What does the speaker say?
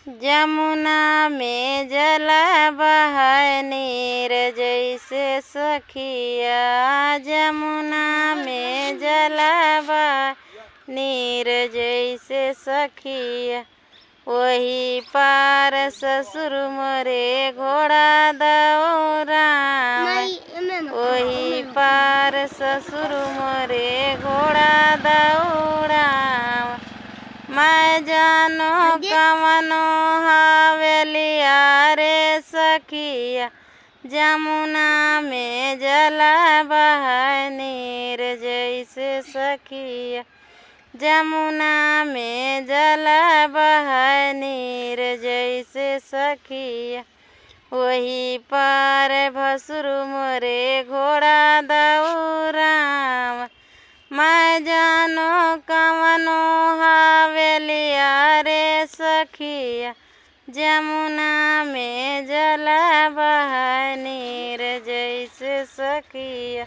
जमुना में जल बहै नीर जैसे सखिया। जमुना में जल बहै नीर जैसे सखिया। वही पार ससुर मोरे घोड़ा दौड़ाव। वही पार ससुर मोरे घोड़ा दौड़ाव। मैं जानो कवनो हवेलिया रे सखिया। जमुना में जल बहै नीर जैसे सखिया। जमुना में जल बहै नीर जैसे सखिया। वही पार भसुर मोरे घोड़ा दौड़ाव। मैं जानो कवनो हवेलिया रे सखिया। जमुना में जल बहै नीर जैसे सखिया।